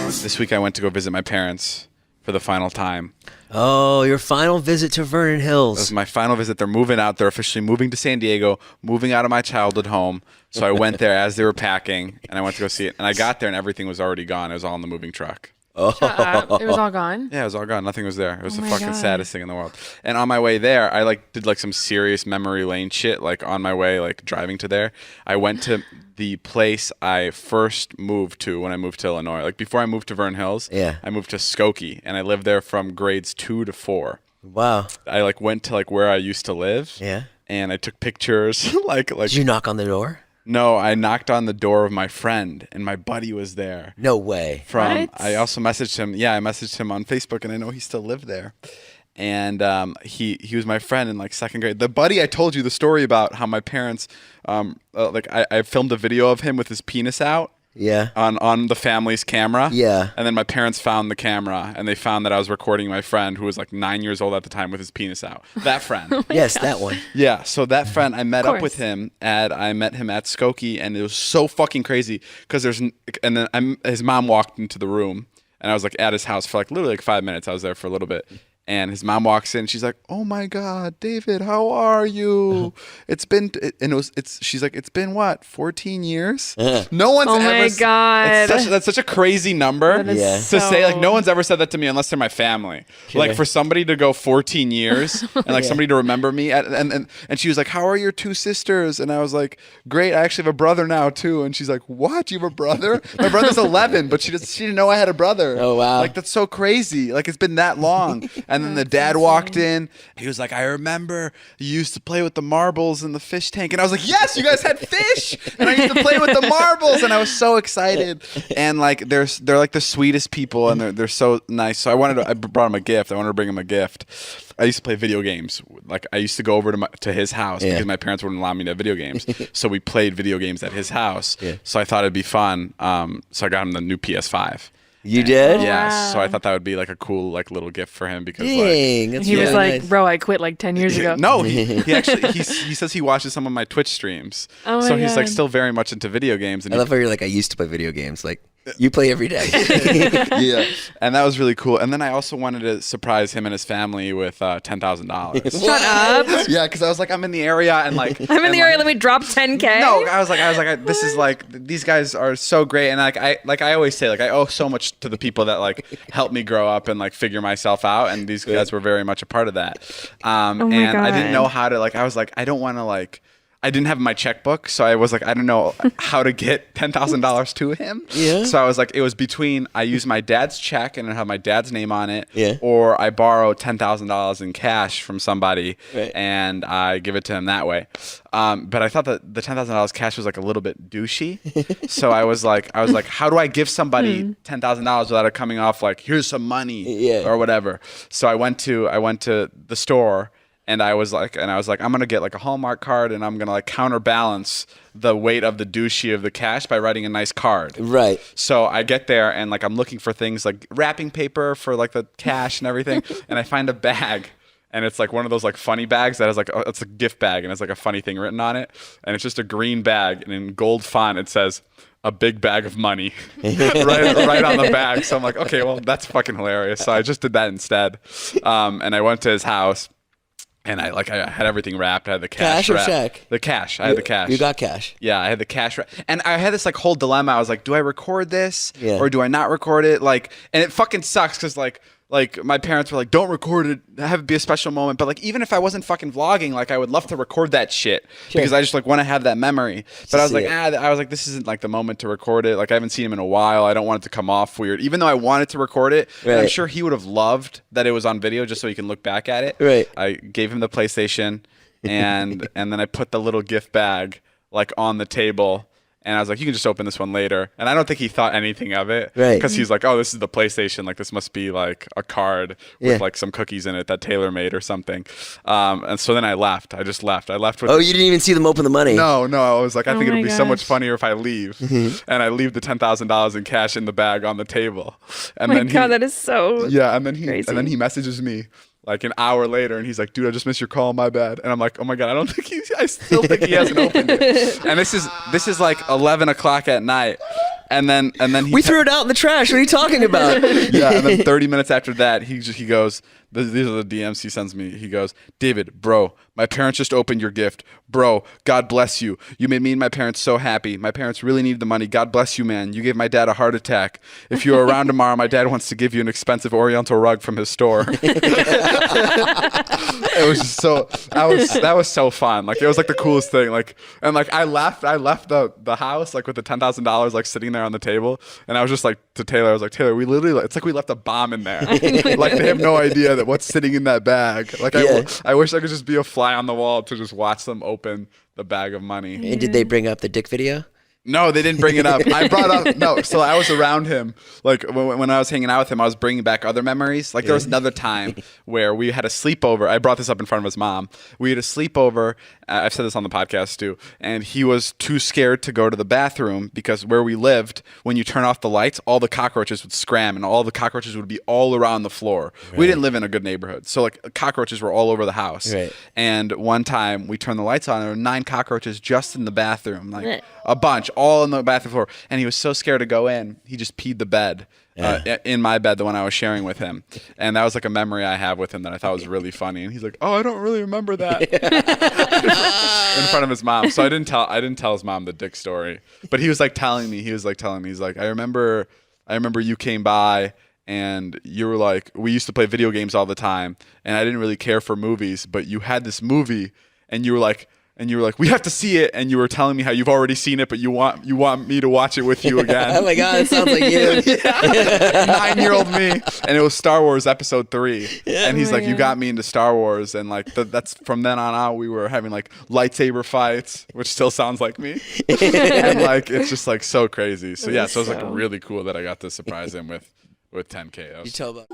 This week I went to go visit my parents for the final time. Oh, your final visit to Vernon Hills. This is my final visit. They're moving out. They're officially moving to San Diego, moving out of my childhood home. So I went there as they were packing, and I went to go see it. And I got there, and everything was already gone. It was all in the moving truck. It was all gone? Yeah, it was all gone. Nothing was there. It was the my fucking God. saddest thing in the world. And on my way there, I did some serious memory lane shit. On my way, driving to there, I went to the place I first moved to when I moved to Illinois. Before I moved to Vernon Hills, I moved to Skokie, and I lived there from grades 2 to 4. Wow. I went to where I used to live. Yeah. And I took pictures. Did you knock on the door? No, I knocked on the door of my friend, and my buddy was there. No way. What? I also messaged him. Yeah, I messaged him on Facebook, and I know he still lived there. And he was my friend in second grade. The buddy I told you the story about how my parents, I filmed a video of him with his penis out. Yeah. On the family's camera. Yeah. And then my parents found the camera, and they found that I was recording my friend who was 9 years old at the time with his penis out. That friend. Yes, that one. Yeah, so that friend, I met up course. with him, and I met him at Skokie, and it was so fucking crazy because his mom walked into the room, and I was at his house for literally 5 minutes. I was there for a little bit. And his mom walks in. She's like, "Oh my God, David, how are you? She's like, it's been what, 14 years? No one's Oh ever. my God. That's such a crazy number That is Yeah. to say. so- No one's ever said that to me unless they're my family. Yeah. For somebody to go 14 years and somebody to remember me. And she was like, "How are your 2 sisters?" And I was like, "Great, I actually have a brother now too." And she's like, "What? You have a brother?" My brother's 11, but she didn't know I had a brother. Oh, wow. That's so crazy. It's been that long. And then the dad walked in. He was like, "I remember you used to play with the marbles in the fish tank." And I was like, "Yes, you guys had fish." And I used to play with the marbles, and I was so excited. And they're the sweetest people, and they're so nice. So I brought him a gift. I wanted to bring him a gift. I used to play video games. I used to go over to his house because my parents wouldn't allow me to have video games. So we played video games at his house. Yeah. So I thought it'd be fun. So I got him the new PS5. You did? Yeah, wow. so I thought that would be a cool little gift for him because Dang, that's He was really like, nice. bro, I quit 10 years ago. no, he actually he says he watches some of my Twitch streams. Oh my so he's God. still very much into video games. And I love how you're I used to play video games. You play every day. yeah, and that was really cool. And then I also wanted to surprise him and his family with $10,000. Shut up. Yeah, because I was I'm in the area and I'm in the area. Let me drop 10K. No, I was this is these guys are so great, and I always say I owe so much to the people that helped me grow up and figure myself out, and these guys were very much a part of that. And I didn't know how to I was I don't want to I didn't have my checkbook, so I was I don't know how to get $10,000 to him. Yeah. So I was it was between I use my dad's check and it have my dad's name on it, Yeah. or I borrow $10,000 in cash from somebody Right. and I give it to him that way. But I thought that the $10,000 cash was a little bit douchey, so I was how do I give somebody $10,000 without it coming off here's some money, Yeah. or whatever? So I went to the store. And I was I'm gonna get a Hallmark card, and I'm gonna counterbalance the weight of the douchey of the cash by writing a nice card. Right. So I get there, and I'm looking for things wrapping paper for the cash and everything, and I find a bag, and it's one of those like funny bags that has like it's a gift bag and it's like a funny thing written on it, and it's just a green bag, and in gold font it says a big bag of money right on the bag. So I'm like, okay, well that's fucking hilarious. So I just did that instead, and I went to his house. And I had everything wrapped. I had the cash or wrapped. check? The cash. I had the cash. You got cash. Yeah, I had the cash. And I had this like whole dilemma. I was like, do I record this Yeah. or do I not record it? Like, and it fucking sucks because like my parents were like, don't record it. Have it be a special moment. But like, even if I wasn't fucking vlogging, like I would love to record that shit because I just like want to have that memory. But I was like, this isn't like the moment to record it. Like I haven't seen him in a while. I don't want it to come off weird. Even though I wanted to record it, and I'm Right. sure he would have loved that it was on video just so he can look back at it. Right. I gave him the PlayStation and then I put the little gift bag like on the table. And I was like, you can just open this one later. And I don't think he thought anything of it. Right. Because he's like, oh, this is the PlayStation. Like, this must be like a card with like some cookies in it that Taylor made or something. And so then I left. I just left. I left with... Oh, you didn't even see them open the money? No. I was like, I think Oh it'll my be so much gosh. funnier if I leave. And I leave the $10,000 in cash in the bag on the table. And Oh my then God, that is so Yeah, and then crazy. he messages me like an hour later, and he's like, "Dude, I just missed your call. My bad." And I'm like, "Oh my God, I still think he hasn't opened it." And this is like 11 o'clock at night, And then he We threw it out in the trash. What are you talking about? yeah, and then 30 minutes after that, he goes, these are the DMs he sends me. He goes, David, bro, my parents just opened your gift. Bro, God bless you. You made me and my parents so happy. My parents really needed the money. God bless you, man. You gave my dad a heart attack. If you're around tomorrow, my dad wants to give you an expensive Oriental rug from his store. It was just so, that was so fun. Like, it was like the coolest thing. Like, and like, I left the house, like with the $10,000, like sitting there on the table. And I was just like, to Taylor, I was like, Taylor, we literally, it's like we left a bomb in there. Like, they have no idea that what's sitting in that bag. Like, I wish I could just be a fly on the wall to just watch them open the bag of money. And did they bring up the dick video? No, they didn't bring it up. I brought up, no, so I was around him. Like, when I was hanging out with him, I was bringing back other memories. Like, there was another time where we had a sleepover. I brought this up in front of his mom. We had a sleepover. I've said this on the podcast, too. And he was too scared to go to the bathroom because where we lived, when you turn off the lights, all the cockroaches would scram and all the cockroaches would be all around the floor. Right. We didn't live in a good neighborhood. So, like, cockroaches were all over the house. Right. And one time, we turned the lights on, and there were 9 cockroaches just in the bathroom. Like, a bunch. All in the bathroom floor, and he was so scared to go in, he just peed the bed in my bed, the one I was sharing with him, and that was like a memory I have with him that I thought was really funny. And he's like, "Oh, I don't really remember that." In front of his mom, so I didn't tell his mom the dick story, but he was like telling me, he's like, I remember you came by. And you were like, we used to play video games all the time, and I didn't really care for movies, but you had this movie, and you were like, we have to see it, and you were telling me how you've already seen it, but you want me to watch it with you again. Oh my God, it sounds like you. 9-year-old me, and it was Star Wars Episode 3, and he's like, you got me into Star Wars, and like that's from then on out, we were having like lightsaber fights, which still sounds like me, and like it's just like so crazy. So yeah, so it was like really cool that I got to surprise him with 10K. You tell about.